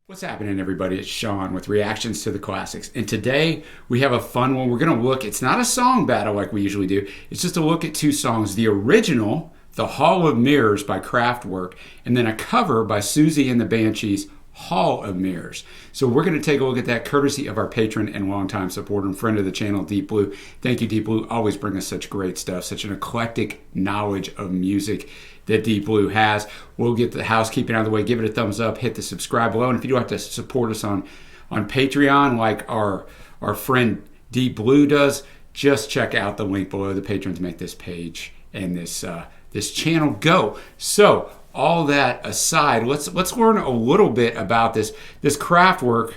What's happening, everybody? It's Sean with Reactions to the Classics. And today we have a fun one. We're going to look, it's not a song battle like we usually do. It's just a look at two songs. The original, The Hall of Mirrors by Kraftwerk, and then a cover by Siouxsie and the Banshees, Hall of Mirrors. So we're going to take a look at that courtesy of our patron and longtime supporter and friend of the channel, Deep Blue. Thank you, Deep Blue. Always bring us such great stuff, such an eclectic knowledge of music that Deep Blue has. We'll get the housekeeping out of the way. Give it a thumbs up. Hit the subscribe below. And if you do have to support us on Patreon like our friend Deep Blue does, just check out the link below. The patrons make this page and this channel go. So all that aside, let's learn a little bit about this Kraftwerk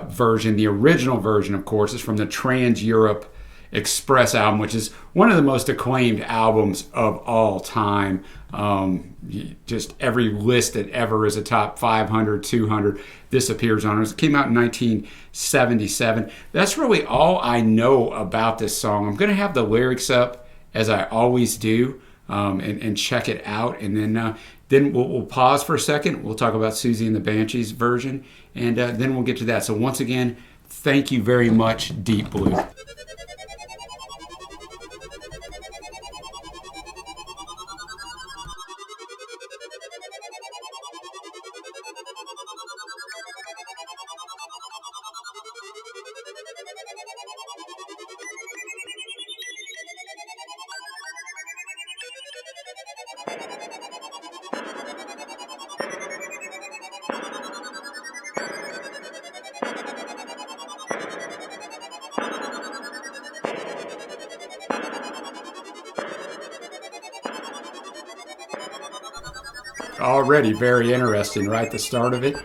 version. The original version, of course, is from the Trans-Europe Express album, which is one of the most acclaimed albums of all time. Just every list that ever is a top 500, 200, this appears on it. It came out in 1977. That's really all I know about this song. I'm going to have the lyrics up, as I always do, and check it out. And then we'll pause for a second. We'll talk about Siouxsie and the Banshees version, and then we'll get to that. So once again, thank you very much, Deep Blue. Already very interesting, right? The start of it.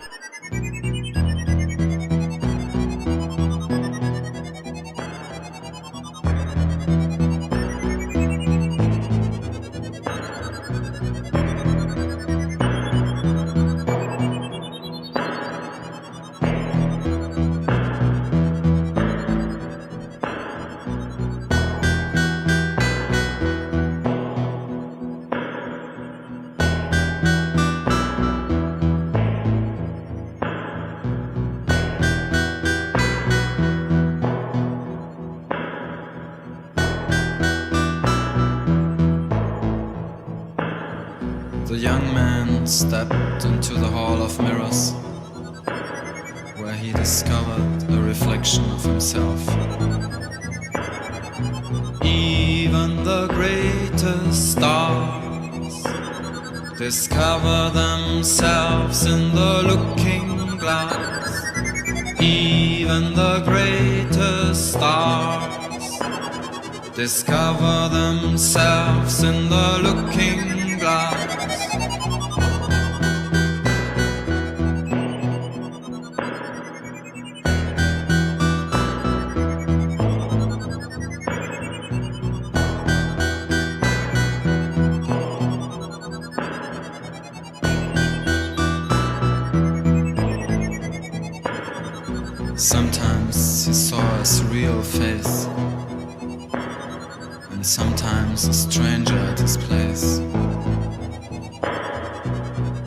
The young man stepped into the Hall of Mirrors, where he discovered a reflection of himself. Even the greatest stars discover themselves in the looking glass. Even the greatest stars discover themselves in the looking glass. Sometimes he saw a surreal face, and sometimes a stranger at his place.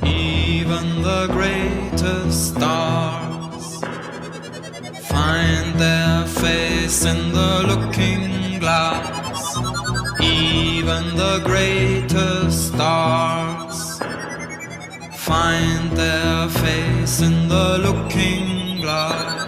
Even the greatest stars find their face in the looking glass. Even the greatest stars find their face in the looking glass.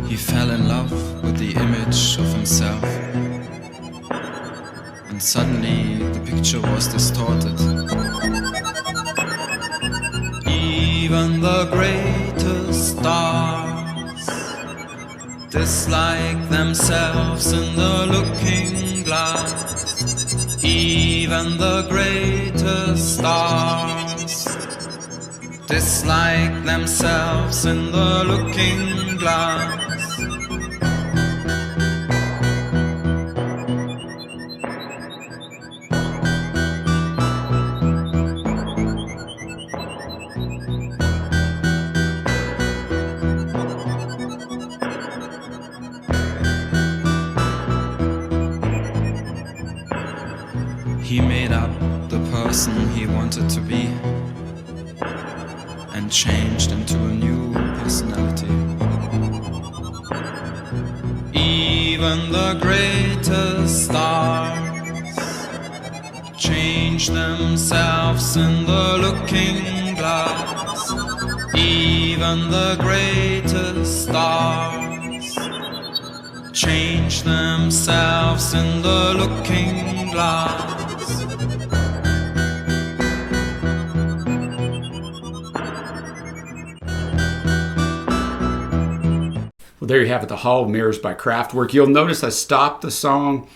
He fell in love with the image of himself, and suddenly the picture was distorted. Even the greatest stars dislike themselves in the looking glass. Even the greatest stars dislike themselves in the looking glass. made up the person he wanted to be and changed into a new personality. Even the greatest stars change themselves in the looking glass. Even the greatest stars change themselves in the looking glass. Well, there you have it, The Hall of Mirrors by Kraftwerk. You'll notice I stopped the song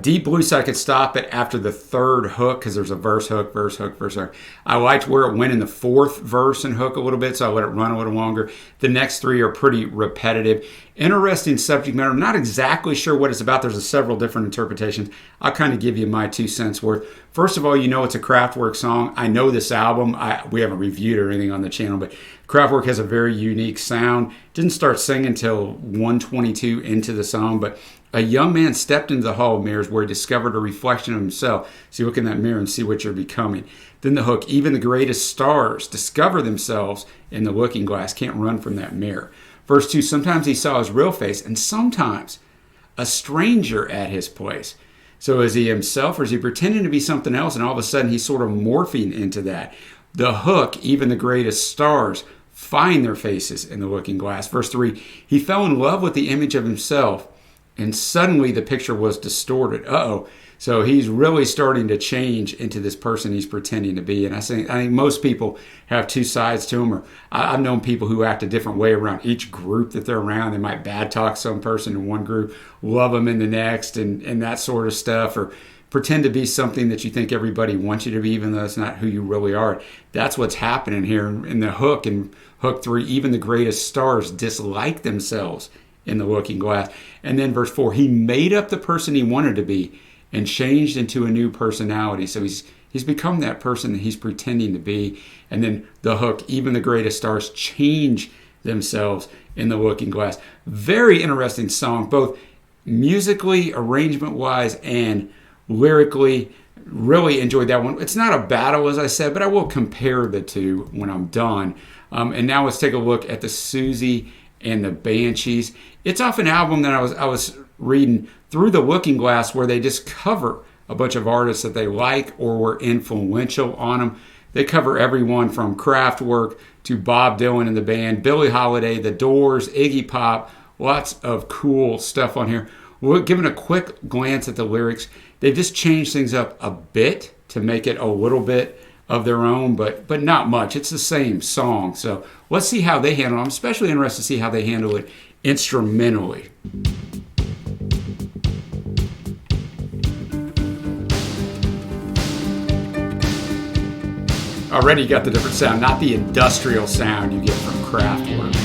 deep blue so I could stop it after the third hook because there's a verse hook, verse hook, verse hook. I liked where it went in the fourth verse and hook a little bit, so I let it run a little longer. The next three are pretty repetitive. Interesting subject matter. I'm not exactly sure what it's about. There's several different interpretations. I'll kind of give you my 2 cents worth. First of all, you know it's a Kraftwerk song. I know this album. We haven't reviewed or anything on the channel, but Kraftwerk has a very unique sound. Didn't start singing until 122 into the song, but a young man stepped into the Hall of Mirrors where he discovered a reflection of himself. So you look in that mirror and see what you're becoming. Then the hook, even the greatest stars discover themselves in the looking glass, can't run from that mirror. Verse 2, sometimes he saw his real face and sometimes a stranger at his place. So is he himself or is he pretending to be something else? And all of a sudden he's sort of morphing into that. The hook, even the greatest stars find their faces in the looking glass. Verse 3, he fell in love with the image of himself and suddenly the picture was distorted. So he's really starting to change into this person he's pretending to be. And I think most people have two sides to them. Or I've known people who act a different way around each group that they're around. They might bad talk some person in one group, love them in the next, and that sort of stuff. Or pretend to be something that you think everybody wants you to be, even though it's not who you really are. That's what's happening here in the hook. In hook 3, even the greatest stars dislike themselves in the looking glass. And then verse 4, he made up the person he wanted to be and changed into a new personality. So he's become that person that he's pretending to be. And then the hook, even the greatest stars change themselves in the looking glass. Very interesting song, both musically, arrangement-wise, and lyrically. Really enjoyed that one. It's not a battle, as I said, but I will compare the two when I'm done. And now let's take a look at the Siouxsie and the Banshees. It's off an album that I was reading, Through the Looking Glass, where they just cover a bunch of artists that they like or were influential on them. They cover everyone from Kraftwerk to Bob Dylan and the band, Billie Holiday, The Doors, Iggy Pop, lots of cool stuff on here. We're giving a quick glance at the lyrics. They've just changed things up a bit to make it a little bit of their own, but not much. It's the same song. So let's see how they handle it. I'm especially interested to see how they handle it instrumentally. Already you got the different sound, not the industrial sound you get from Kraftwerk.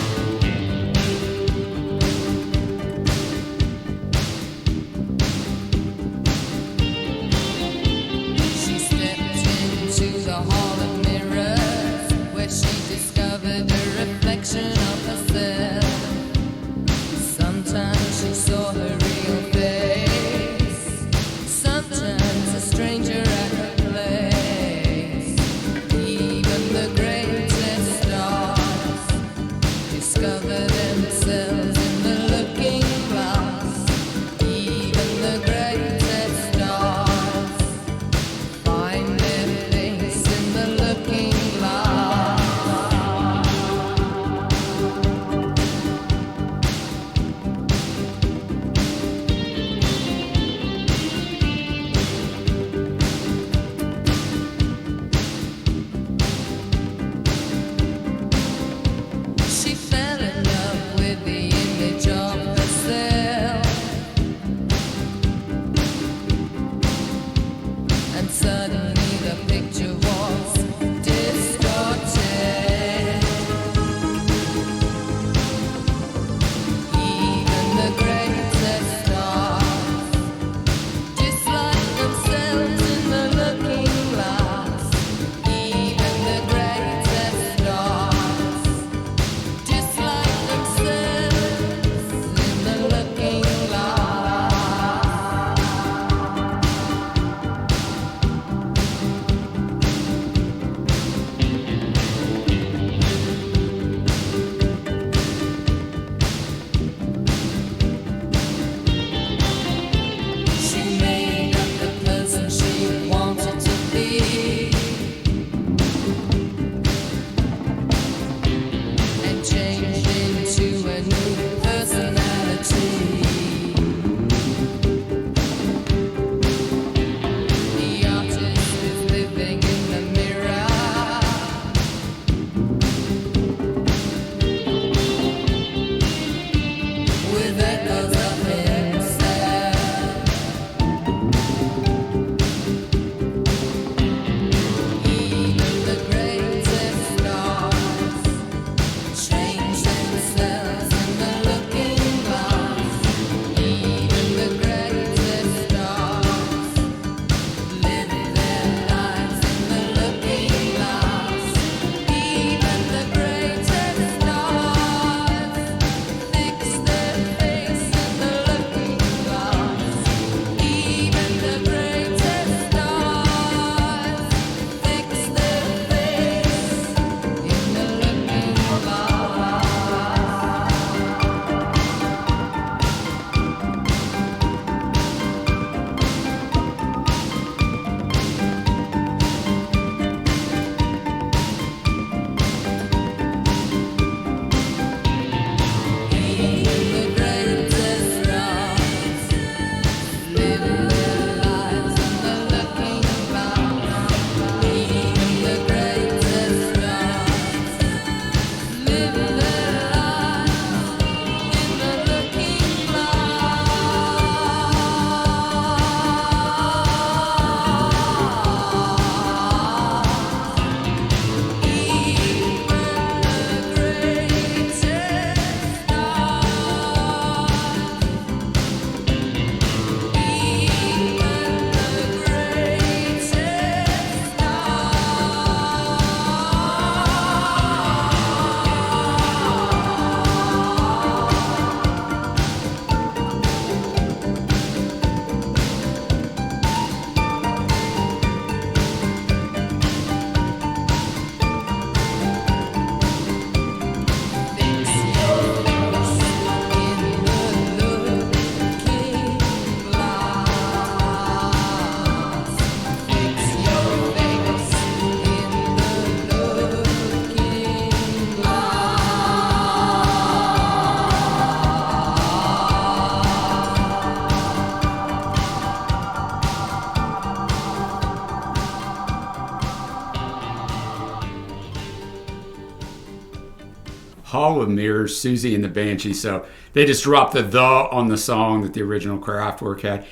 Hall of Mirrors, Siouxsie and the Banshees. So they just dropped the on the song that the original Kraftwerk had.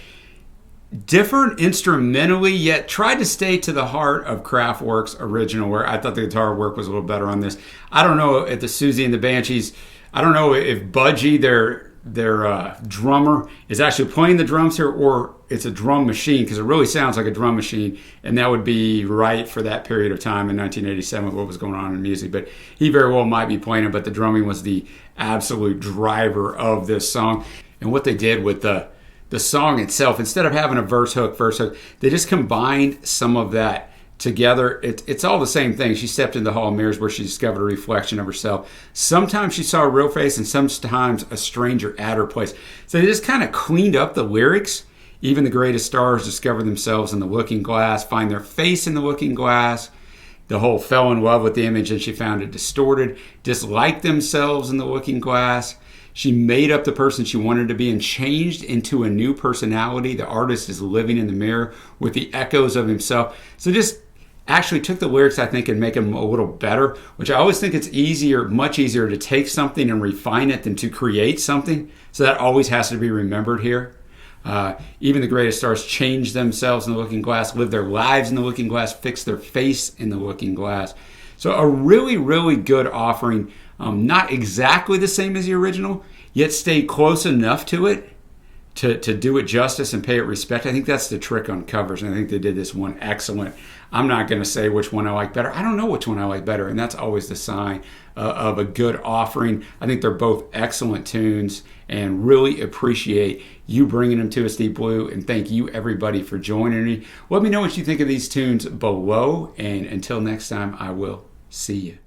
Different instrumentally, yet tried to stay to the heart of Kraftwerk's original, where I thought the guitar work was a little better on this. I don't know if the Siouxsie and the Banshees, I don't know if Budgie, their drummer, is actually playing the drums here, or it's a drum machine, because it really sounds like a drum machine, and that would be right for that period of time in 1987 with what was going on in music. But he very well might be playing it, but the drumming was the absolute driver of this song. And what they did with the song itself, instead of having a verse hook, they just combined some of that together. It's all the same thing. She stepped into the Hall of Mirrors where she discovered a reflection of herself. Sometimes she saw a real face, and sometimes a stranger at her place. So they just kind of cleaned up the lyrics. Even the greatest stars discover themselves in the looking glass, find their face in the looking glass. The whole fell in love with the image and she found it distorted, disliked themselves in the looking glass. She made up the person she wanted to be and changed into a new personality. The artist is living in the mirror with the echoes of himself. So just actually took the lyrics, I think, and make them a little better, which I always think it's easier, much easier to take something and refine it than to create something. So that always has to be remembered here. Even the greatest stars change themselves in the looking glass, live their lives in the looking glass, fix their face in the looking glass. So a really, really good offering. Not exactly the same as the original, yet stay close enough to it to do it justice and pay it respect. I think that's the trick on covers, and I think they did this one excellent. I'm not going to say which one I like better. I don't know which one I like better, and that's always the sign of a good offering. I think they're both excellent tunes, and really appreciate you bringing them to us, Deep Blue, and thank you, everybody, for joining me. Let me know what you think of these tunes below, and until next time, I will see you.